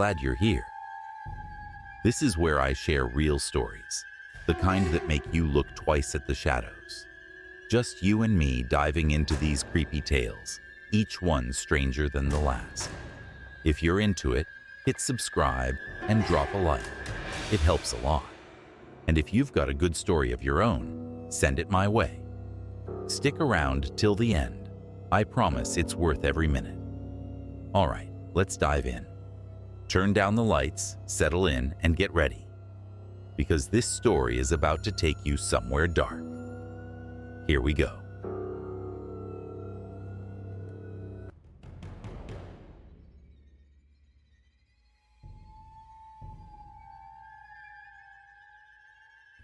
glad you're here. This is where I share real stories, the kind that make you look twice at the shadows. Just you and me diving into these creepy tales, each one stranger than the last. If you're into it, hit subscribe and drop a like. It helps a lot. And if you've got a good story of your own, send it my way. Stick around till the end. I promise it's worth every minute. All right, let's dive in. Turn down the lights, settle in, and get ready. Because this story is about to take you somewhere dark. Here we go.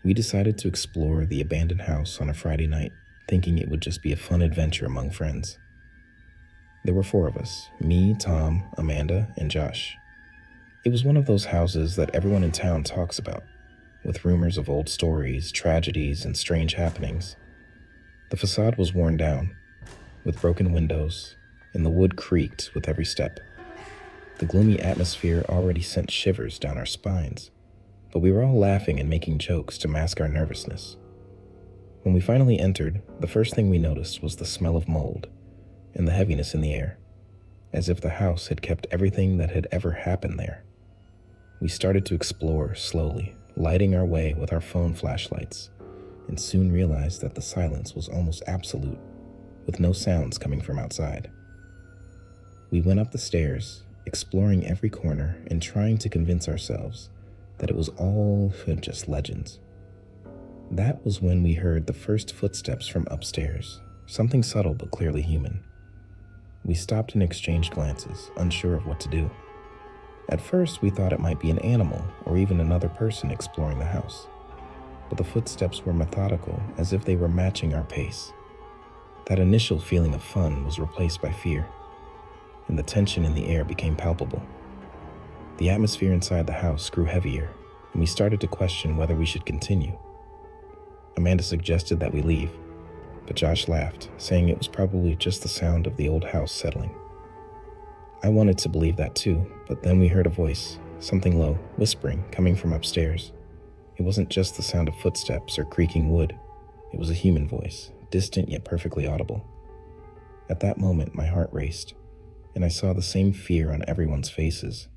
We decided to explore the abandoned house on a Friday night, thinking it would just be a fun adventure among friends. There were 4 of us, me, Tom, Amanda, and Josh. It was one of those houses that everyone in town talks about, with rumors of old stories, tragedies, and strange happenings. The facade was worn down, with broken windows, and the wood creaked with every step. The gloomy atmosphere already sent shivers down our spines, but we were all laughing and making jokes to mask our nervousness. When we finally entered, the first thing we noticed was the smell of mold and the heaviness in the air, as if the house had kept everything that had ever happened there. We started to explore slowly, lighting our way with our phone flashlights, and soon realized that the silence was almost absolute, with no sounds coming from outside. We went up the stairs, exploring every corner and trying to convince ourselves that it was all just legends. That was when we heard the first footsteps from upstairs, something subtle but clearly human. We stopped and exchanged glances, unsure of what to do. At first, we thought it might be an animal or even another person exploring the house, but the footsteps were methodical, as if they were matching our pace. That initial feeling of fun was replaced by fear, and the tension in the air became palpable. The atmosphere inside the house grew heavier, and we started to question whether we should continue. Amanda suggested that we leave, but Josh laughed, saying it was probably just the sound of the old house settling. I wanted to believe that too, but then we heard a voice, something low, whispering, coming from upstairs. It wasn't just the sound of footsteps or creaking wood. It was a human voice, distant yet perfectly audible. At that moment, my heart raced, and I saw the same fear on everyone's faces.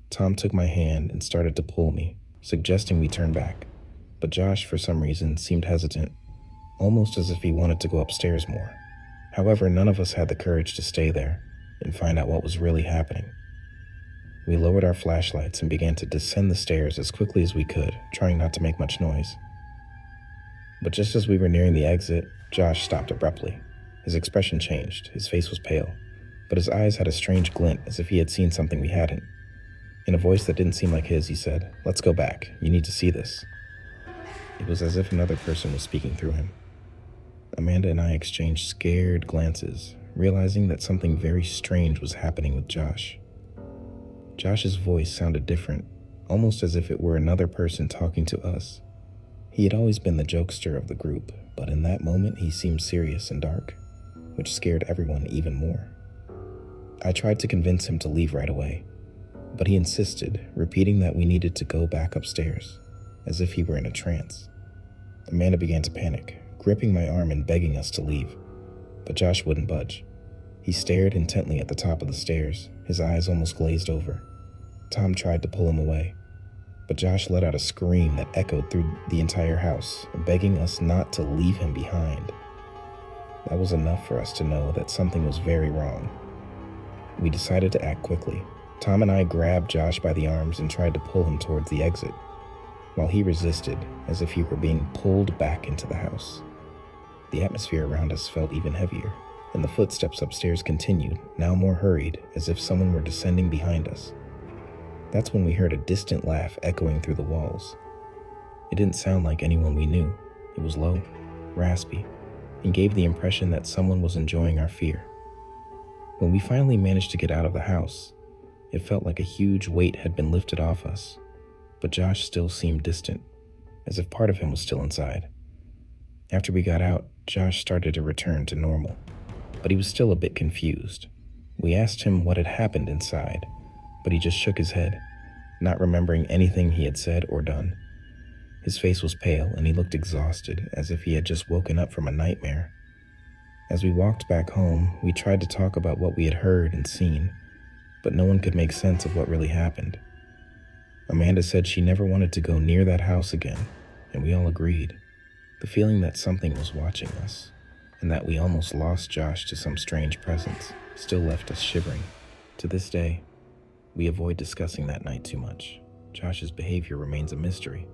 Tom took my hand and started to pull me, suggesting we turn back, but Josh, for some reason, seemed hesitant, almost as if he wanted to go upstairs more. However, none of us had the courage to stay there and find out what was really happening. We lowered our flashlights and began to descend the stairs as quickly as we could, trying not to make much noise. But just as we were nearing the exit, Josh stopped abruptly. His expression changed. His face was pale, but his eyes had a strange glint, as if he had seen something we hadn't. In a voice that didn't seem like his, he said, "Let's go back. You need to see this." It was as if another person was speaking through him. Amanda and I exchanged scared glances, realizing that something very strange was happening with Josh. Josh's voice sounded different, almost as if it were another person talking to us. He had always been the jokester of the group, but in that moment he seemed serious and dark, which scared everyone even more. I tried to convince him to leave right away, but he insisted, repeating that we needed to go back upstairs, as if he were in a trance. Amanda began to panic, gripping my arm and begging us to leave, but Josh wouldn't budge. He stared intently at the top of the stairs, his eyes almost glazed over. Tom tried to pull him away, but Josh let out a scream that echoed through the entire house, begging us not to leave him behind. That was enough for us to know that something was very wrong. We decided to act quickly. Tom and I grabbed Josh by the arms and tried to pull him towards the exit, while he resisted, as if he were being pulled back into the house. The atmosphere around us felt even heavier, and the footsteps upstairs continued, now more hurried, as if someone were descending behind us. That's when we heard a distant laugh echoing through the walls. It didn't sound like anyone we knew. It was low, raspy, and gave the impression that someone was enjoying our fear. When we finally managed to get out of the house, it felt like a huge weight had been lifted off us, but Josh still seemed distant, as if part of him was still inside. After we got out, Josh started to return to normal, but he was still a bit confused. We asked him what had happened inside, but he just shook his head, not remembering anything he had said or done. His face was pale and he looked exhausted, as if he had just woken up from a nightmare. As we walked back home, we tried to talk about what we had heard and seen, but no one could make sense of what really happened. Amanda said she never wanted to go near that house again, and we all agreed. The feeling that something was watching us, and that we almost lost Josh to some strange presence, still left us shivering. To this day, we avoid discussing that night too much. Josh's behavior remains a mystery,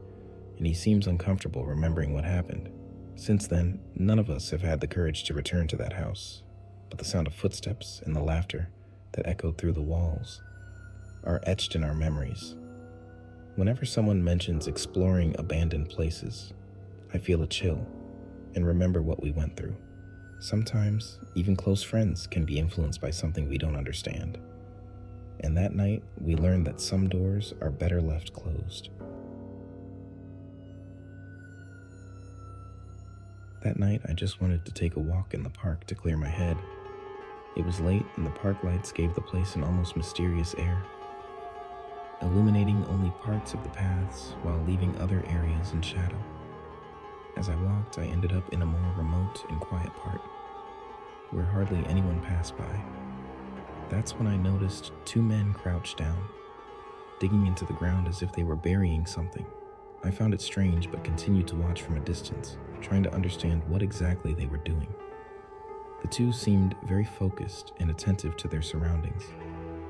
and he seems uncomfortable remembering what happened. Since then, none of us have had the courage to return to that house, but the sound of footsteps and the laughter that echoed through the walls are etched in our memories. Whenever someone mentions exploring abandoned places, I feel a chill and remember what we went through. Sometimes, even close friends can be influenced by something we don't understand. And that night, we learned that some doors are better left closed. That night, I just wanted to take a walk in the park to clear my head. It was late, and the park lights gave the place an almost mysterious air, illuminating only parts of the paths while leaving other areas in shadow. As I walked, I ended up in a more remote and quiet part, where hardly anyone passed by. That's when I noticed two men crouched down, digging into the ground as if they were burying something. I found it strange, but continued to watch from a distance, trying to understand what exactly they were doing. The two seemed very focused and attentive to their surroundings,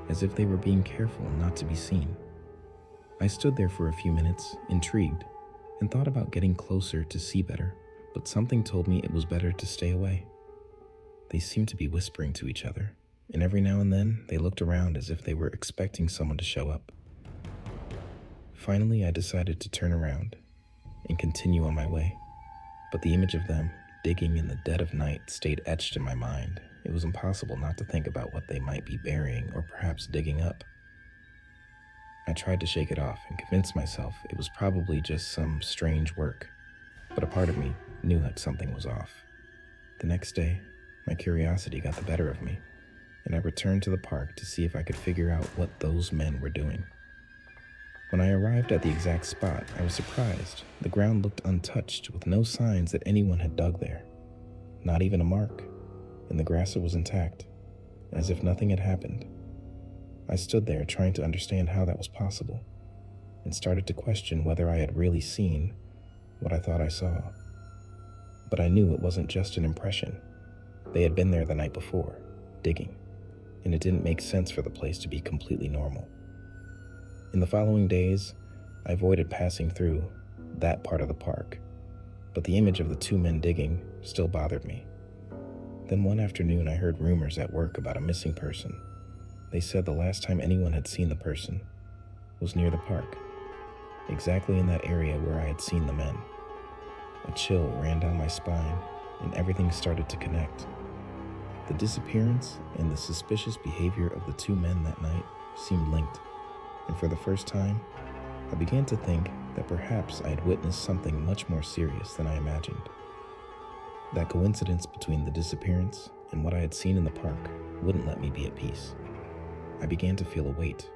as if they were being careful not to be seen. I stood there for a few minutes, intrigued, and thought about getting closer to see better, but something told me it was better to stay away. They seemed to be whispering to each other, and every now and then they looked around as if they were expecting someone to show up. Finally, I decided to turn around and continue on my way, but the image of them digging in the dead of night stayed etched in my mind. It was impossible not to think about what they might be burying or perhaps digging up. I tried to shake it off and convince myself it was probably just some strange work, but a part of me knew that something was off. The next day, my curiosity got the better of me, and I returned to the park to see if I could figure out what those men were doing. When I arrived at the exact spot, I was surprised. The ground looked untouched, with no signs that anyone had dug there. Not even a mark, and the grass was intact, as if nothing had happened. I stood there trying to understand how that was possible, and started to question whether I had really seen what I thought I saw. But I knew it wasn't just an impression. They had been there the night before, digging, and it didn't make sense for the place to be completely normal. In the following days, I avoided passing through that part of the park, but the image of the two men digging still bothered me. Then one afternoon, I heard rumors at work about a missing person. They said the last time anyone had seen the person was near the park, exactly in that area where I had seen the men. A chill ran down my spine, and everything started to connect. The disappearance and the suspicious behavior of the two men that night seemed linked, and for the first time, I began to think that perhaps I had witnessed something much more serious than I imagined. That coincidence between the disappearance and what I had seen in the park wouldn't let me be at peace. I began to feel a weight,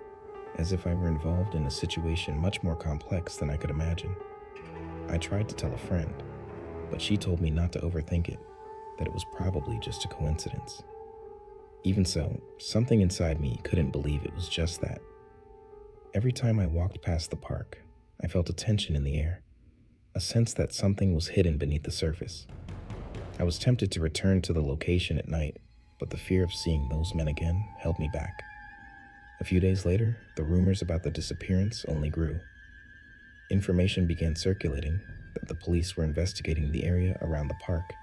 as if I were involved in a situation much more complex than I could imagine. I tried to tell a friend, but she told me not to overthink it, that it was probably just a coincidence. Even so, something inside me couldn't believe it was just that. Every time I walked past the park, I felt a tension in the air, a sense that something was hidden beneath the surface. I was tempted to return to the location at night, but the fear of seeing those men again held me back. A few days later, the rumors about the disappearance only grew. Information began circulating that the police were investigating the area around the park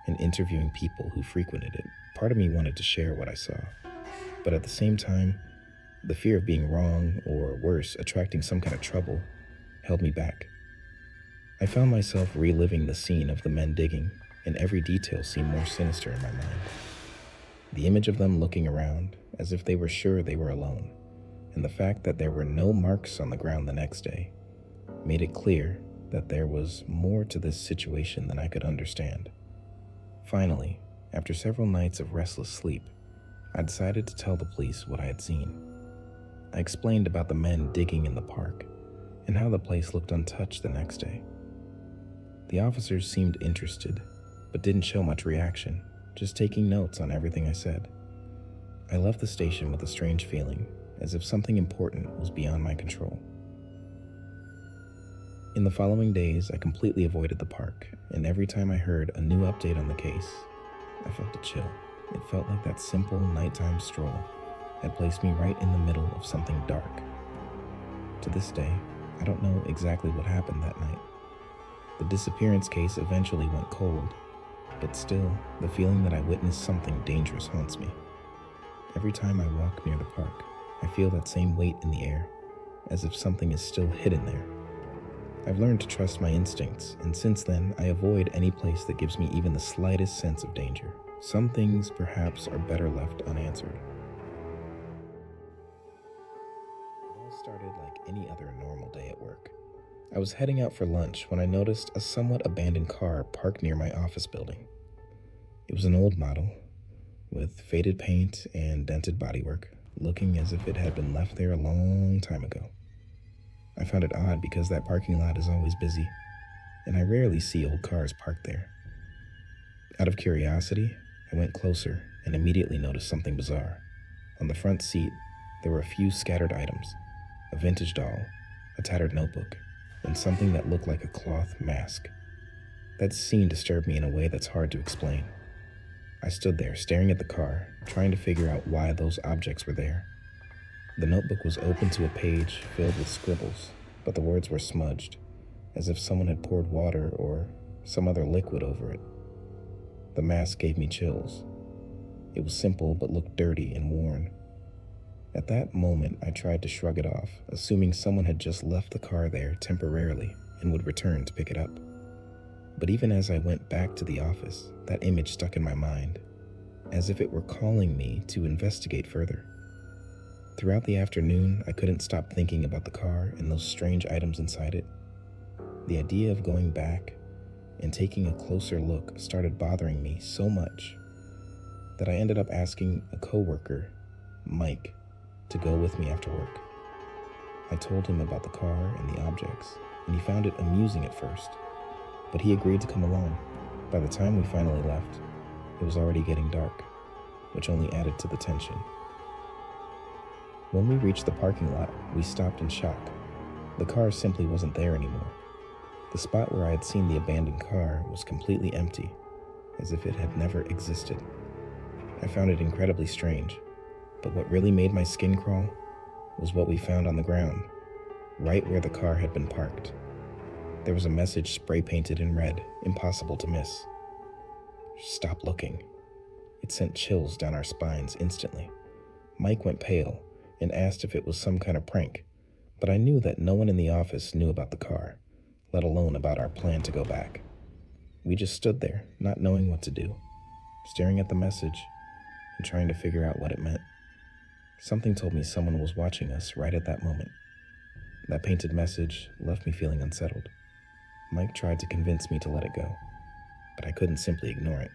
and interviewing people who frequented it. Part of me wanted to share what I saw, but at the same time, the fear of being wrong, or worse, attracting some kind of trouble, held me back. I found myself reliving the scene of the men digging, and every detail seemed more sinister in my mind. The image of them looking around, as if they were sure they were alone, and the fact that there were no marks on the ground the next day, made it clear that there was more to this situation than I could understand. Finally, after several nights of restless sleep, I decided to tell the police what I had seen. I explained about the men digging in the park and how the place looked untouched the next day. The officers seemed interested, but didn't show much reaction, just taking notes on everything I said. I left the station with a strange feeling, as if something important was beyond my control. In the following days, I completely avoided the park, and every time I heard a new update on the case, I felt a chill. It felt like that simple nighttime stroll had placed me right in the middle of something dark. To this day, I don't know exactly what happened that night. The disappearance case eventually went cold, but still, the feeling that I witnessed something dangerous haunts me. Every time I walk near the park, I feel that same weight in the air, as if something is still hidden there. I've learned to trust my instincts, and since then, I avoid any place that gives me even the slightest sense of danger. Some things, perhaps, are better left unanswered. It all started like any other normal day at work. I was heading out for lunch when I noticed a somewhat abandoned car parked near my office building. It was an old model, with faded paint and dented bodywork, looking as if it had been left there a long time ago. I found it odd because that parking lot is always busy, and I rarely see old cars parked there. Out of curiosity, I went closer and immediately noticed something bizarre. On the front seat, there were a few scattered items: a vintage doll, a tattered notebook, and something that looked like a cloth mask. That scene disturbed me in a way that's hard to explain. I stood there staring at the car, trying to figure out why those objects were there. The notebook was open to a page filled with scribbles, but the words were smudged, as if someone had poured water or some other liquid over it. The mask gave me chills. It was simple but looked dirty and worn. At that moment, I tried to shrug it off, assuming someone had just left the car there temporarily and would return to pick it up. But even as I went back to the office, that image stuck in my mind, as if it were calling me to investigate further. Throughout the afternoon, I couldn't stop thinking about the car and those strange items inside it. The idea of going back and taking a closer look started bothering me so much that I ended up asking a coworker, Mike, to go with me after work. I told him about the car and the objects, and he found it amusing at first, but he agreed to come along. By the time we finally left, it was already getting dark, which only added to the tension. When we reached the parking lot, we stopped in shock. The car simply wasn't there anymore. The spot where I had seen the abandoned car was completely empty, as if it had never existed. I found it incredibly strange, but what really made my skin crawl was what we found on the ground, right where the car had been parked. There was a message spray-painted in red, impossible to miss. "Stop looking." It sent chills down our spines instantly. Mike went pale and asked if it was some kind of prank, but I knew that no one in the office knew about the car, let alone about our plan to go back. We just stood there, not knowing what to do, staring at the message and trying to figure out what it meant. Something told me someone was watching us right at that moment. That painted message left me feeling unsettled. Mike tried to convince me to let it go, but I couldn't simply ignore it.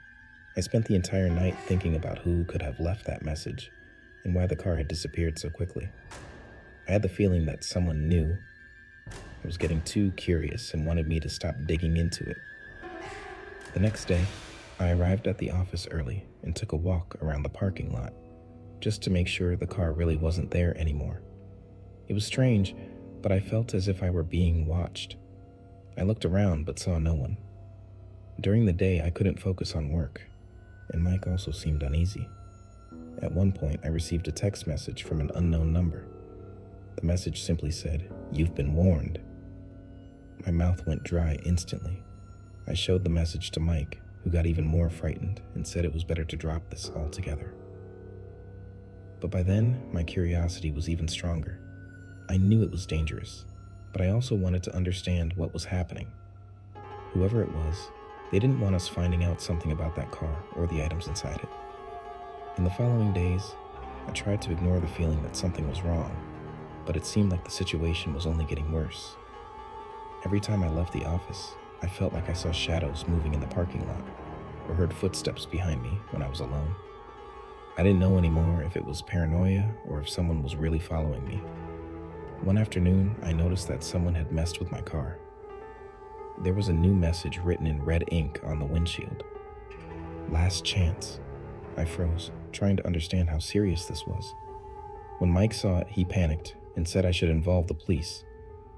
I spent the entire night thinking about who could have left that message and why the car had disappeared so quickly. I had the feeling that someone knew. I was getting too curious and wanted me to stop digging into it. The next day, I arrived at the office early and took a walk around the parking lot, just to make sure the car really wasn't there anymore. It was strange, but I felt as if I were being watched. I looked around but saw no one. During the day, I couldn't focus on work, and Mike also seemed uneasy. At one point, I received a text message from an unknown number. The message simply said, "You've been warned." My mouth went dry instantly. I showed the message to Mike, who got even more frightened and said it was better to drop this altogether. But by then, my curiosity was even stronger. I knew it was dangerous, but I also wanted to understand what was happening. Whoever it was, they didn't want us finding out something about that car or the items inside it. In the following days, I tried to ignore the feeling that something was wrong, but it seemed like the situation was only getting worse. Every time I left the office, I felt like I saw shadows moving in the parking lot or heard footsteps behind me when I was alone. I didn't know anymore if it was paranoia or if someone was really following me. One afternoon, I noticed that someone had messed with my car. There was a new message written in red ink on the windshield. Last chance. I froze, trying to understand how serious this was. When Mike saw it, he panicked and said I should involve the police,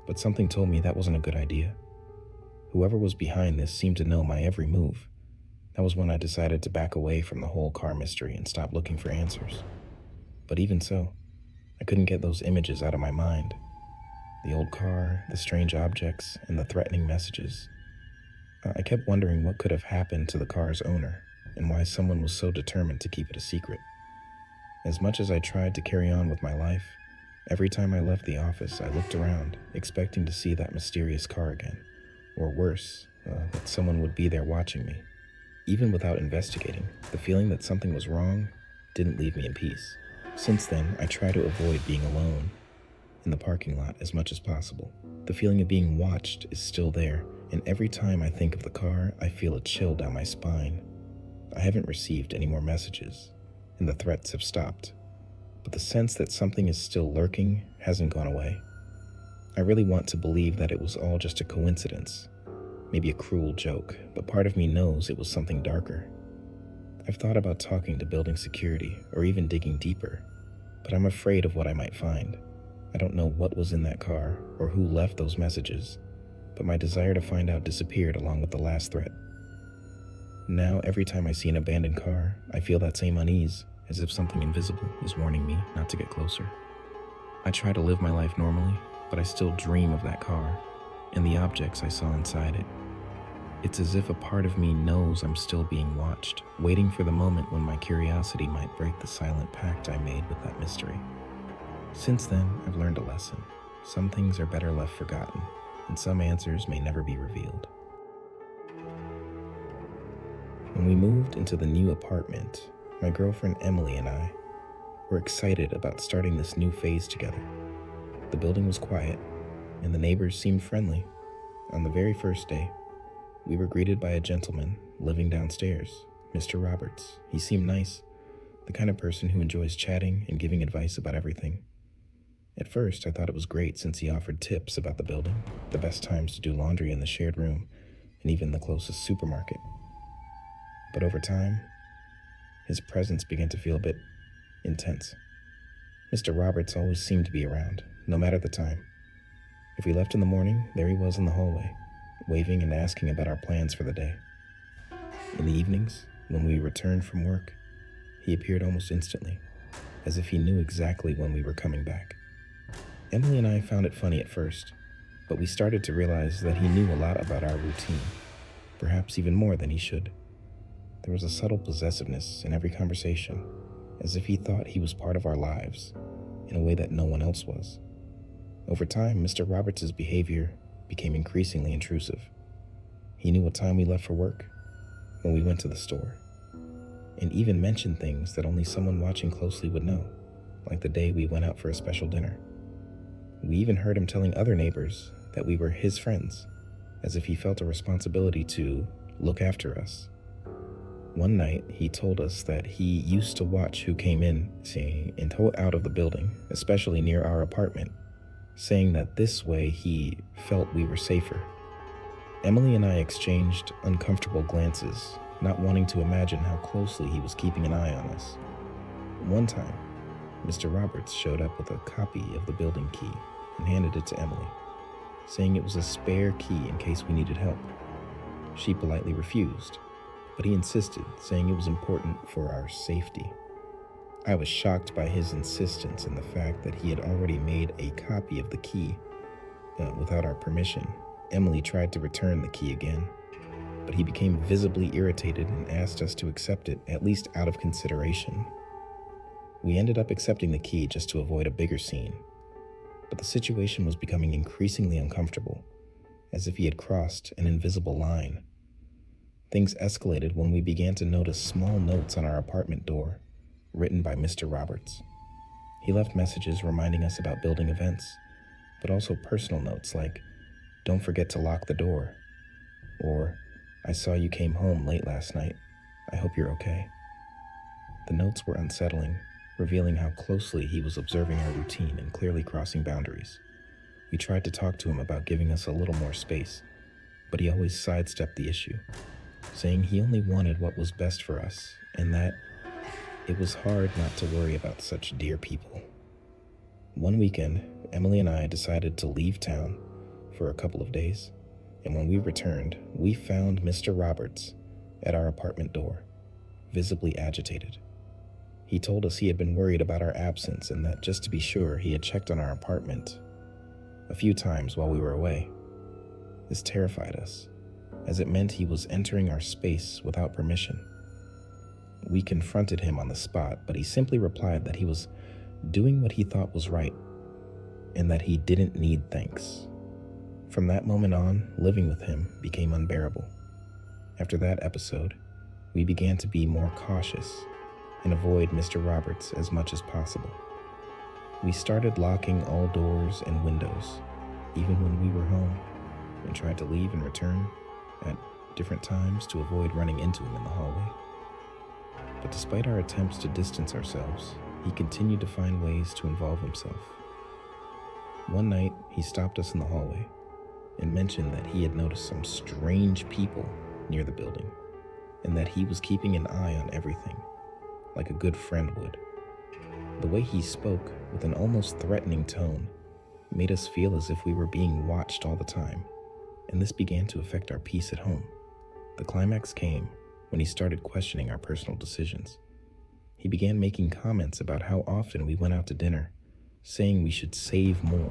but something told me that wasn't a good idea. Whoever was behind this seemed to know my every move. That was when I decided to back away from the whole car mystery and stop looking for answers. But even so, I couldn't get those images out of my mind. The old car, the strange objects, and the threatening messages. I kept wondering what could have happened to the car's owner and why someone was so determined to keep it a secret. As much as I tried to carry on with my life, every time I left the office, I looked around, expecting to see that mysterious car again. Or worse, that someone would be there watching me. Even without investigating, the feeling that something was wrong didn't leave me in peace. Since then, I try to avoid being alone in the parking lot as much as possible. The feeling of being watched is still there, and every time I think of the car, I feel a chill down my spine. I haven't received any more messages, and the threats have stopped, but the sense that something is still lurking hasn't gone away. I really want to believe that it was all just a coincidence, maybe a cruel joke, but part of me knows it was something darker. I've thought about talking to building security or even digging deeper, but I'm afraid of what I might find. I don't know what was in that car or who left those messages, but my desire to find out disappeared along with the last threat. Now, every time I see an abandoned car, I feel that same unease, as if something invisible is warning me not to get closer. I try to live my life normally, but I still dream of that car and the objects I saw inside it. It's as if a part of me knows I'm still being watched, waiting for the moment when my curiosity might break the silent pact I made with that mystery. Since then, I've learned a lesson. Some things are better left forgotten, and some answers may never be revealed. When we moved into the new apartment, my girlfriend Emily and I were excited about starting this new phase together. The building was quiet, and the neighbors seemed friendly. On the very first day, we were greeted by a gentleman living downstairs, Mr. Roberts. He seemed nice, the kind of person who enjoys chatting and giving advice about everything. At first, I thought it was great since he offered tips about the building, the best times to do laundry in the shared room, and even the closest supermarket. But over time, his presence began to feel a bit intense. Mr. Roberts always seemed to be around, no matter the time. If we left in the morning, there he was in the hallway, waving and asking about our plans for the day. In the evenings, when we returned from work, he appeared almost instantly, as if he knew exactly when we were coming back. Emily and I found it funny at first, but we started to realize that he knew a lot about our routine, perhaps even more than he should. There was a subtle possessiveness in every conversation, as if he thought he was part of our lives, in a way that no one else was. Over time, Mr. Roberts' behavior became increasingly intrusive. He knew what time we left for work, when we went to the store, and even mentioned things that only someone watching closely would know, like the day we went out for a special dinner. We even heard him telling other neighbors that we were his friends, as if he felt a responsibility to look after us. One night, he told us that he used to watch who came in, and out of the building, especially near our apartment, saying that this way he felt we were safer. Emily and I exchanged uncomfortable glances, not wanting to imagine how closely he was keeping an eye on us. One time, Mr. Roberts showed up with a copy of the building key and handed it to Emily, saying it was a spare key in case we needed help. She politely refused, but he insisted, saying it was important for our safety. I was shocked by his insistence and the fact that he had already made a copy of the key without our permission. Emily tried to return the key again, but he became visibly irritated and asked us to accept it, at least out of consideration. We ended up accepting the key just to avoid a bigger scene, but the situation was becoming increasingly uncomfortable, as if he had crossed an invisible line. Things escalated when we began to notice small notes on our apartment door, written by Mr. Roberts. He left messages reminding us about building events, but also personal notes like, "Don't forget to lock the door," or "I saw you came home late last night. I hope you're okay." The notes were unsettling, revealing how closely he was observing our routine and clearly crossing boundaries. We tried to talk to him about giving us a little more space, but he always sidestepped the issue, saying he only wanted what was best for us and that it was hard not to worry about such dear people. One weekend, Emily and I decided to leave town for a couple of days, and when we returned, we found Mr. Roberts at our apartment door, visibly agitated. He told us he had been worried about our absence and that just to be sure, he had checked on our apartment a few times while we were away. This terrified us, as it meant he was entering our space without permission. We confronted him on the spot, but he simply replied that he was doing what he thought was right and that he didn't need thanks. From that moment on, living with him became unbearable. After that episode, we began to be more cautious and avoid Mr. Roberts as much as possible. We started locking all doors and windows, even when we were home, and tried to leave and return at different times to avoid running into him in the hallway. But despite our attempts to distance ourselves, he continued to find ways to involve himself. One night, he stopped us in the hallway and mentioned that he had noticed some strange people near the building and that he was keeping an eye on everything, like a good friend would. The way he spoke with an almost threatening tone made us feel as if we were being watched all the time, and this began to affect our peace at home. The climax came when he started questioning our personal decisions. He began making comments about how often we went out to dinner, saying we should save more,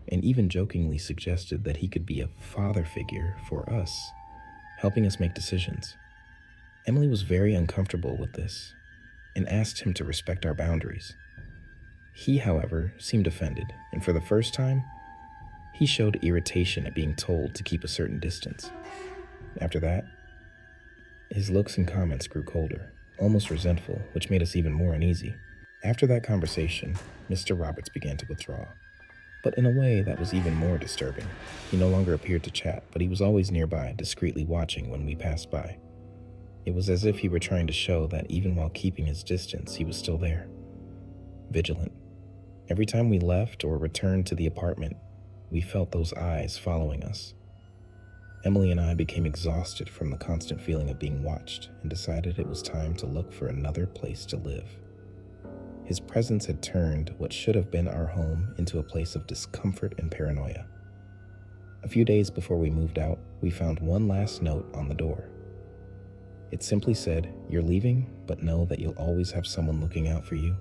and even jokingly suggested that he could be a father figure for us, helping us make decisions. Emily was very uncomfortable with this and asked him to respect our boundaries. He, however, seemed offended, and for the first time, he showed irritation at being told to keep a certain distance. After that, his looks and comments grew colder, almost resentful, which made us even more uneasy. After that conversation, Mr. Roberts began to withdraw, but in a way that was even more disturbing. He no longer appeared to chat, but he was always nearby, discreetly watching when we passed by. It was as if he were trying to show that even while keeping his distance, he was still there, vigilant. Every time we left or returned to the apartment, we felt those eyes following us. Emily and I became exhausted from the constant feeling of being watched and decided it was time to look for another place to live. His presence had turned what should have been our home into a place of discomfort and paranoia. A few days before we moved out, we found one last note on the door. It simply said, "You're leaving, but know that you'll always have someone looking out for you."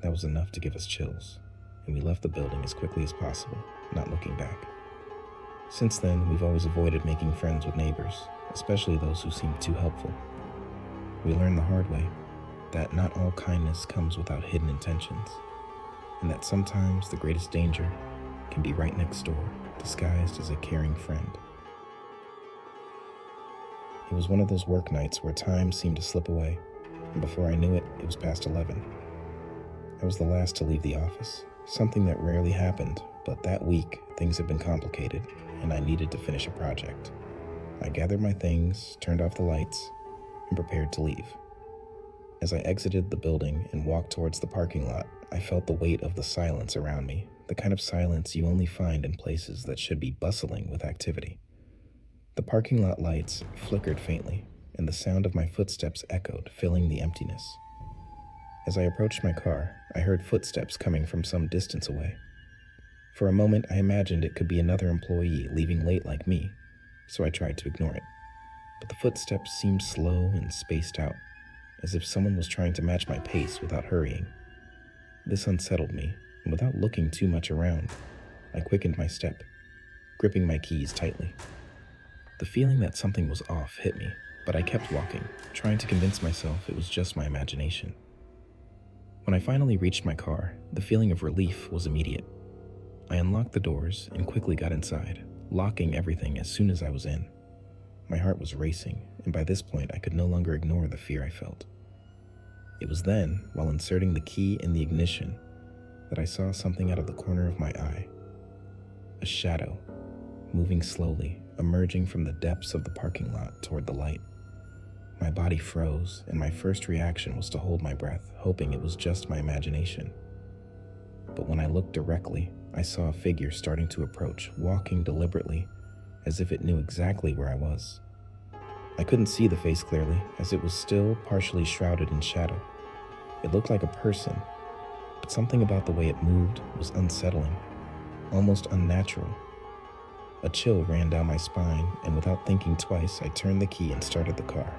That was enough to give us chills, and we left the building as quickly as possible, not looking back. Since then, we've always avoided making friends with neighbors, especially those who seemed too helpful. We learned the hard way that not all kindness comes without hidden intentions, and that sometimes the greatest danger can be right next door, disguised as a caring friend. It was one of those work nights where time seemed to slip away, and before I knew it, it was past 11. I was the last to leave the office, something that rarely happened, but that week, things had been complicated, and I needed to finish a project. I gathered my things, turned off the lights, and prepared to leave. As I exited the building and walked towards the parking lot, I felt the weight of the silence around me, the kind of silence you only find in places that should be bustling with activity. The parking lot lights flickered faintly, and the sound of my footsteps echoed, filling the emptiness. As I approached my car, I heard footsteps coming from some distance away. For a moment, I imagined it could be another employee leaving late like me, so I tried to ignore it. But the footsteps seemed slow and spaced out, as if someone was trying to match my pace without hurrying. This unsettled me, and without looking too much around, I quickened my step, gripping my keys tightly. The feeling that something was off hit me, but I kept walking, trying to convince myself it was just my imagination. When I finally reached my car, the feeling of relief was immediate. I unlocked the doors and quickly got inside, locking everything as soon as I was in. My heart was racing, and by this point I could no longer ignore the fear I felt. It was then, while inserting the key in the ignition, that I saw something out of the corner of my eye. A shadow, moving slowly, emerging from the depths of the parking lot toward the light. My body froze, and my first reaction was to hold my breath, hoping it was just my imagination. But when I looked directly, I saw a figure starting to approach, walking deliberately, as if it knew exactly where I was. I couldn't see the face clearly, as it was still partially shrouded in shadow. It looked like a person, but something about the way it moved was unsettling, almost unnatural. A chill ran down my spine, and without thinking twice, I turned the key and started the car.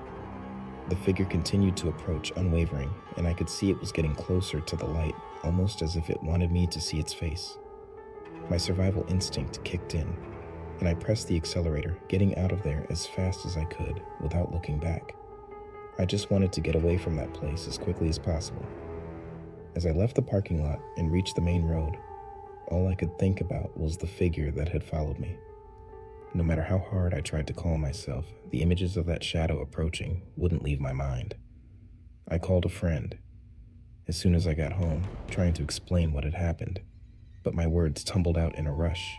The figure continued to approach, unwavering, and I could see it was getting closer to the light, almost as if it wanted me to see its face. My survival instinct kicked in, and I pressed the accelerator, getting out of there as fast as I could without looking back. I just wanted to get away from that place as quickly as possible. As I left the parking lot and reached the main road, all I could think about was the figure that had followed me. No matter how hard I tried to calm myself, the images of that shadow approaching wouldn't leave my mind. I called a friend as soon as I got home, trying to explain what had happened, but my words tumbled out in a rush.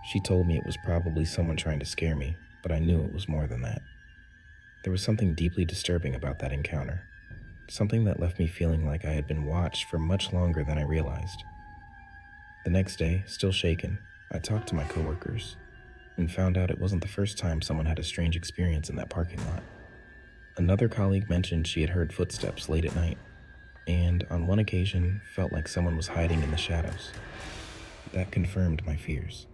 She told me it was probably someone trying to scare me, but I knew it was more than that. There was something deeply disturbing about that encounter, something that left me feeling like I had been watched for much longer than I realized. The next day, still shaken, I talked to my coworkers and found out it wasn't the first time someone had a strange experience in that parking lot. Another colleague mentioned she had heard footsteps late at night, and on one occasion felt like someone was hiding in the shadows. That confirmed my fears.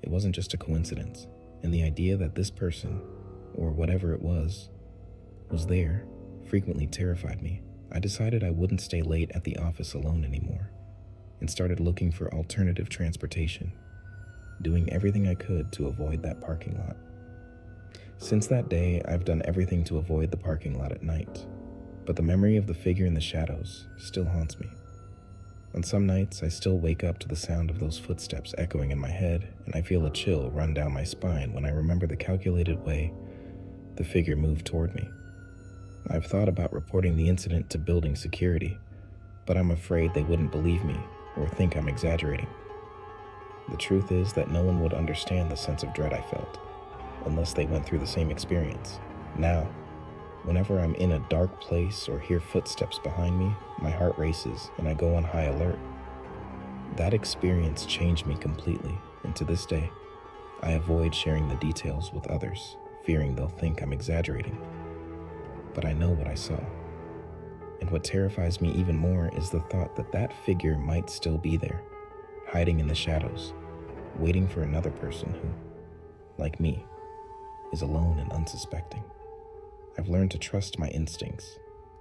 It wasn't just a coincidence, and the idea that this person, or whatever it was there, frequently terrified me. I decided I wouldn't stay late at the office alone anymore, and started looking for alternative transportation, doing everything I could to avoid that parking lot. Since that day, I've done everything to avoid the parking lot at night, but the memory of the figure in the shadows still haunts me. On some nights, I still wake up to the sound of those footsteps echoing in my head, and I feel a chill run down my spine when I remember the calculated way the figure moved toward me. I've thought about reporting the incident to building security, but I'm afraid they wouldn't believe me or think I'm exaggerating. The truth is that no one would understand the sense of dread I felt, unless they went through the same experience. Now, whenever I'm in a dark place or hear footsteps behind me, my heart races and I go on high alert. That experience changed me completely, and to this day, I avoid sharing the details with others, fearing they'll think I'm exaggerating. But I know what I saw. And what terrifies me even more is the thought that that figure might still be there, hiding in the shadows, waiting for another person who, like me, is alone and unsuspecting. I've learned to trust my instincts,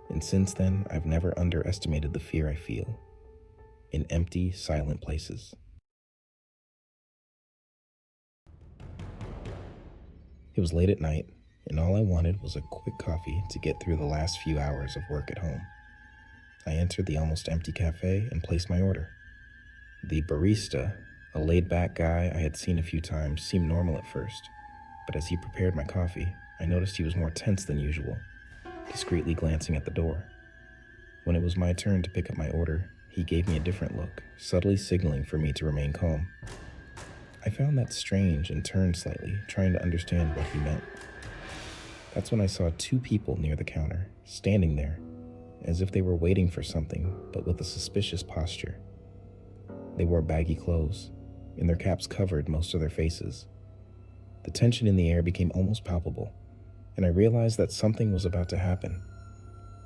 and since then, I've never underestimated the fear I feel in empty, silent places. It was late at night, and all I wanted was a quick coffee to get through the last few hours of work at home. I entered the almost empty cafe and placed my order. The barista, a laid-back guy I had seen a few times, seemed normal at first, but as he prepared my coffee, I noticed he was more tense than usual, discreetly glancing at the door. When it was my turn to pick up my order, he gave me a different look, subtly signaling for me to remain calm. I found that strange and turned slightly, trying to understand what he meant. That's when I saw two people near the counter, standing there, as if they were waiting for something, but with a suspicious posture. They wore baggy clothes, and their caps covered most of their faces. The tension in the air became almost palpable, and I realized that something was about to happen.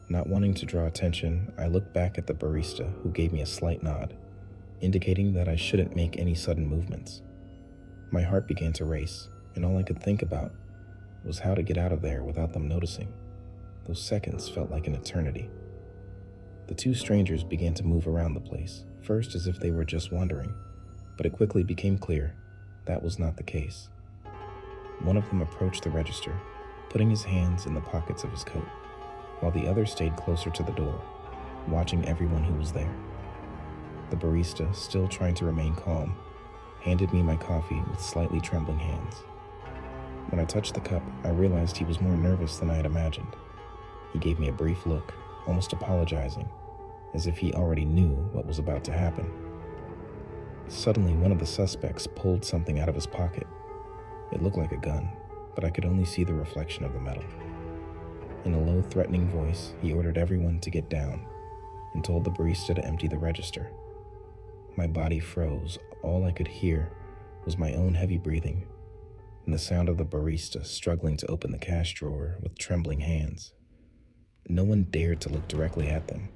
Not wanting to draw attention, I looked back at the barista, who gave me a slight nod, indicating that I shouldn't make any sudden movements. My heart began to race, and all I could think about was how to get out of there without them noticing. Those seconds felt like an eternity. The two strangers began to move around the place, first as if they were just wandering, but it quickly became clear that was not the case. One of them approached the register, putting his hands in the pockets of his coat, while the other stayed closer to the door, watching everyone who was there. The barista, still trying to remain calm, handed me my coffee with slightly trembling hands. When I touched the cup, I realized he was more nervous than I had imagined. He gave me a brief look, almost apologizing, as if he already knew what was about to happen. Suddenly, one of the suspects pulled something out of his pocket. It looked like a gun, but I could only see the reflection of the metal. In a low, threatening voice, he ordered everyone to get down and told the barista to empty the register. My body froze. All I could hear was my own heavy breathing and the sound of the barista struggling to open the cash drawer with trembling hands. No one dared to look directly at them.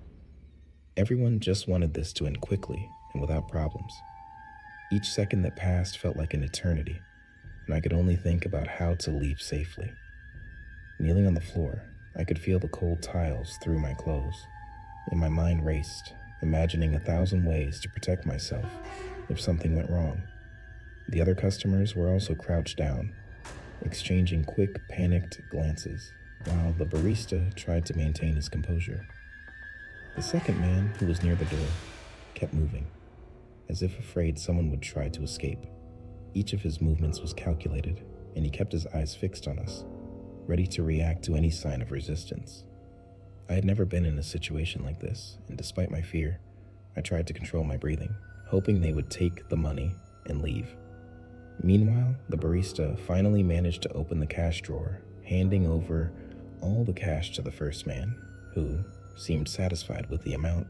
Everyone just wanted this to end quickly and without problems. Each second that passed felt like an eternity, and I could only think about how to leave safely. Kneeling on the floor, I could feel the cold tiles through my clothes, and my mind raced, imagining 1,000 ways to protect myself if something went wrong. The other customers were also crouched down, exchanging quick, panicked glances, while the barista tried to maintain his composure. The second man, who was near the door, kept moving, as if afraid someone would try to escape. Each of his movements was calculated, and he kept his eyes fixed on us, ready to react to any sign of resistance. I had never been in a situation like this, and despite my fear, I tried to control my breathing, hoping they would take the money and leave. Meanwhile, the barista finally managed to open the cash drawer, handing over all the cash to the first man, who seemed satisfied with the amount.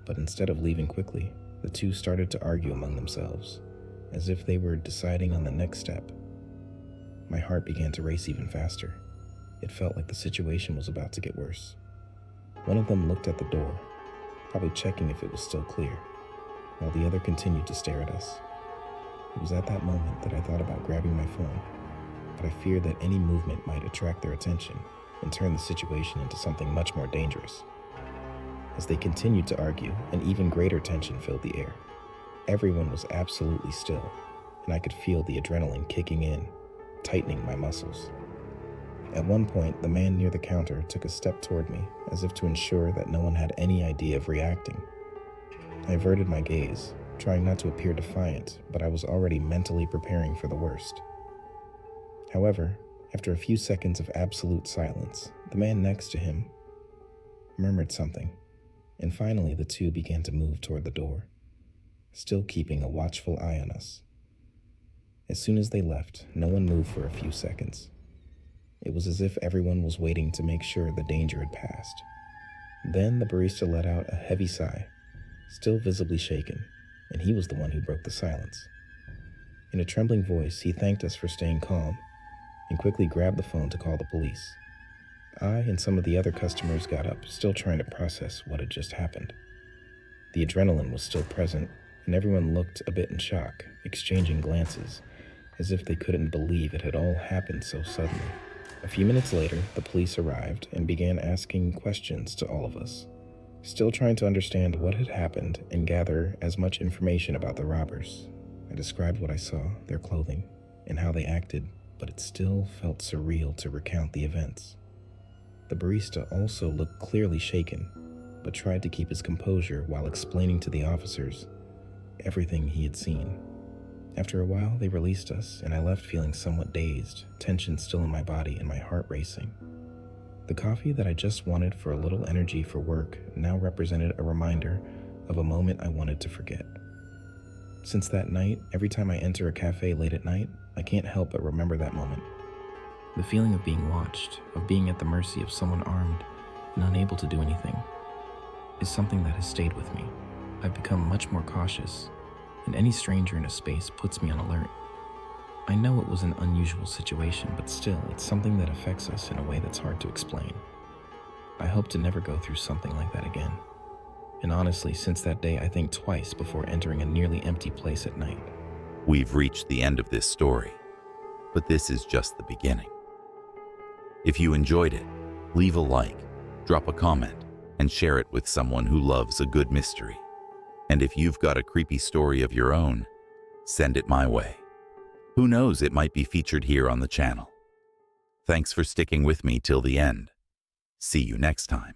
But instead of leaving quickly, the two started to argue among themselves, as if they were deciding on the next step. My heart began to race even faster. It felt like the situation was about to get worse. One of them looked at the door, probably checking if it was still clear, while the other continued to stare at us. It was at that moment that I thought about grabbing my phone, but I feared that any movement might attract their attention and turn the situation into something much more dangerous. As they continued to argue, an even greater tension filled the air. Everyone was absolutely still, and I could feel the adrenaline kicking in, tightening my muscles. At one point, the man near the counter took a step toward me, as if to ensure that no one had any idea of reacting. I averted my gaze, trying not to appear defiant, but I was already mentally preparing for the worst. However, after a few seconds of absolute silence, the man next to him murmured something, and finally the two began to move toward the door, still keeping a watchful eye on us. As soon as they left, no one moved for a few seconds. It was as if everyone was waiting to make sure the danger had passed. Then the barista let out a heavy sigh, still visibly shaken, and he was the one who broke the silence. In a trembling voice, he thanked us for staying calm and quickly grabbed the phone to call the police. I and some of the other customers got up, still trying to process what had just happened. The adrenaline was still present, and everyone looked a bit in shock, exchanging glances, as if they couldn't believe it had all happened so suddenly. A few minutes later, the police arrived and began asking questions to all of us, still trying to understand what had happened and gather as much information about the robbers. I described what I saw, their clothing, and how they acted, but it still felt surreal to recount the events. The barista also looked clearly shaken, but tried to keep his composure while explaining to the officers everything he had seen. After a while, they released us, and I left feeling somewhat dazed, tension still in my body and my heart racing. The coffee that I just wanted for a little energy for work now represented a reminder of a moment I wanted to forget. Since that night, every time I enter a cafe late at night, I can't help but remember that moment. The feeling of being watched, of being at the mercy of someone armed and unable to do anything, is something that has stayed with me. I've become much more cautious, and any stranger in a space puts me on alert. I know it was an unusual situation, but still, it's something that affects us in a way that's hard to explain. I hope to never go through something like that again. And honestly, since that day, I think twice before entering a nearly empty place at night. We've reached the end of this story, but this is just the beginning. If you enjoyed it, leave a like, drop a comment, and share it with someone who loves a good mystery. And if you've got a creepy story of your own, send it my way. Who knows, it might be featured here on the channel. Thanks for sticking with me till the end. See you next time.